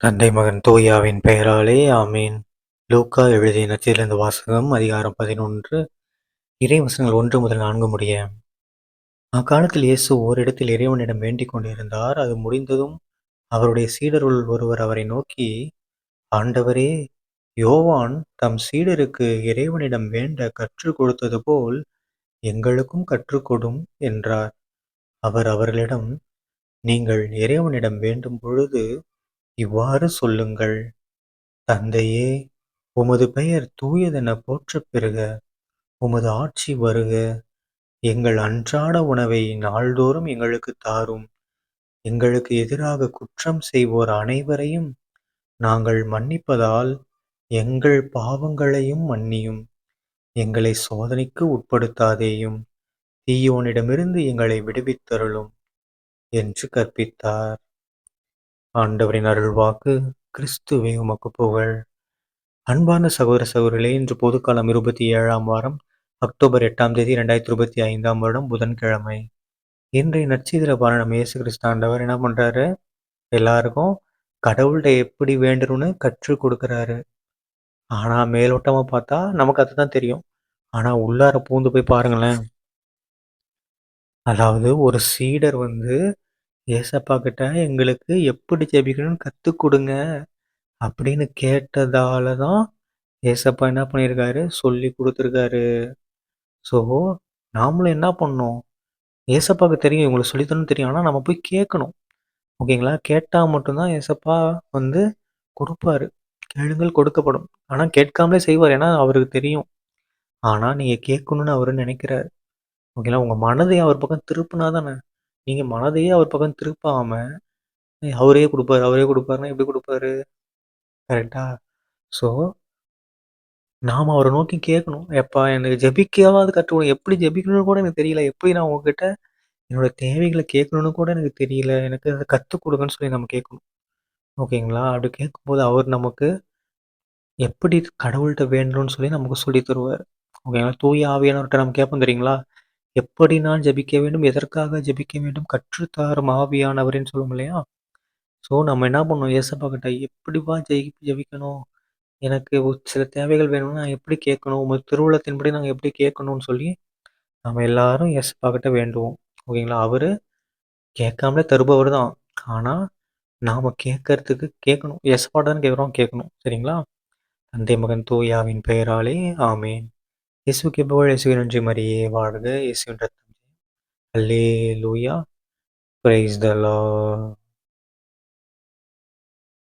தந்தை மகன் தூயாவின் பெயராலே ஆமீன். லூக்கா எழுதிய நற்செய்தியிலிருந்து வாசகம். அதிகாரம் 11. இறைவசனங்கள் 1 முதல் 4 முடிய. அக்காலத்தில் இயேசு ஓரிடத்தில் இறைவனிடம் வேண்டிக் கொண்டிருந்தார். அது முடிந்ததும் அவருடைய சீடருள் ஒருவர் அவரை நோக்கி, ஆண்டவரே, யோவான் தம் சீடருக்கு இறைவனிடம் வேண்ட கற்றுக் கொடுத்தது போல் எங்களுக்கும் கற்றுக்கொடும் என்றார். அவர் அவர்களிடம், நீங்கள் இறைவனிடம் வேண்டும் பொழுது இவ்வாறு சொல்லுங்கள்: தந்தையே, உமது பெயர் தூயதெனப் போற்றப் பெறுக. உமது ஆட்சி வருக. எங்கள் அன்றாட உணவை நாள்தோறும் எங்களுக்குத் தாரும். எங்களுக்கு எதிராகக் குற்றம் செய்வோர் அனைவரையும் நாங்கள் மன்னிப்பதால் எங்கள் பாவங்களையும் மன்னியும். எங்களைச் சோதனைக்கு உட்படுத்தாதேயும். தீயோனிடமிருந்து எங்களை விடுவித்தருளும் என்று கற்பித்தார். ஆண்டவரின் அருள்வாக்கு. கிறிஸ்துவே உமக்குப் புகழ். அன்பார்ந்த சகோதர சகோதரிகளே, இன்று பொதுக்காலம் 27ஆம் வாரம், அக்டோபர் 8ஆம் தேதி 2025ஆம் வருடம், புதன்கிழமை. இன்றைய நற்செய்தியில பாருங்க, நம்ம இயேசு கிறிஸ்து ஆண்டவர் என்ன பண்றாரு? எல்லாருக்கும் கடவுள்கிட்ட எப்படி வேண்டணும்னு கற்றுக் கொடுக்குறாரு. ஆனா மேலோட்டமா பார்த்தா நமக்கு அதுதான் தெரியும். ஆனா உள்ளார பூந்து போய் பாருங்களேன். அதாவது ஒரு சீடர் ஏசப்பா கிட்ட எங்களுக்கு எப்படி ஜெபிக்கணும்னு கத்துக் கொடுங்க அப்படின்னு கேட்டதால தான் ஏசப்பா என்ன பண்ணியிருக்காரு? சொல்லி குடுத்துருக்காரு. ஸோ, நாமளும் என்ன பண்ணணும்? ஏசப்பாவுக்கு தெரியும், இவங்களுக்கு சொல்லி தரணும்னு தெரியும். ஆனா நம்ம போய் கேட்கணும். ஓகேங்களா? கேட்டா மட்டும் தான் ஏசப்பா வந்து குடுப்பாரு. கேளுங்கள் கொடுக்கப்படும். ஆனா கேட்காமலே செய்வார். ஏன்னா அவருக்கு தெரியும். ஆனா நீங்க கேட்கணும்னு அவரு நெனைக்கிறாரு. ஓகேங்களா? உங்க மனதை அவர் பக்கம் திருப்புனா தானே. நீங்க மனதையே அவர் பக்கம் திருப்பாம, அவரே குடுப்பாரு, அவரே குடுப்பாருன்னா எப்படி குடுப்பாரு? கரெக்ட்டா? ஸோ நாம அவர நோக்கி கேட்கணும். "எப்பா எனக்கு ஜெபிக்கவாது கத்துக் குடு. எப்படி ஜெபிக்கணும்னு கூட எனக்கு தெரியல. எப்படி நான் உங்ககிட்ட என்னோட தேவைகள கேட்கணும்னு கூட எனக்கு தெரியல. எனக்கு அத கத்துக் குடுங்கன்னு" சொல்லி நம்ம கேட்கணும். ஓகேங்களா? அப்படி கேட்கும்போது அவர் நமக்கு எப்படி கடவுள்ட்ட வேண்டணும்னு சொல்லி நமக்கு சொல்லி தருவாரு. ஓகேங்களா? தூய ஆவியானவர்ட்ட நம்ம கேட்போம் தெரியுங்களா? "எப்படி நான் ஜெபிக்க வேண்டும்? எதற்காக ஜெபிக்க வேண்டும்? கற்றுத் தாரும் ஆவியானவரேன்னு" சொல்லுவோம் இல்லையா? ஸோ நம்ம என்ன பண்ணணும்? இயேசப்பா கிட்ட எப்படிப்பா ஜெபிக்கணும்? எனக்கு ஒரு சில தேவைகள் வேணும்னா நான் எப்படி கேட்கணும்? உமது திருவுளத்தின்படி நாங்க எப்படி கேட்கணும்னு சொல்லி நம்ம எல்லாரும் ஏசப்பாகிட்ட வேண்டுவோம். ஓகேங்களா? அவரு கேட்காமலே தருபவர் தான். ஆனா, நாம கேட்கறதுக்கு கேட்கணும். ஏசப்பாட்ட தானே கேட்குறோம், கேட்கணும். சரிங்களா? தந்தை, மகன், தூய ஆவியின் பெயராலே ஆமென். இயேசுவுக்கு புகழ். இயேசுவே நன்றி. மரியே வாழ்க. இயேசுவின் ரத்தம். அல்லேலூயா. Praise the Lord.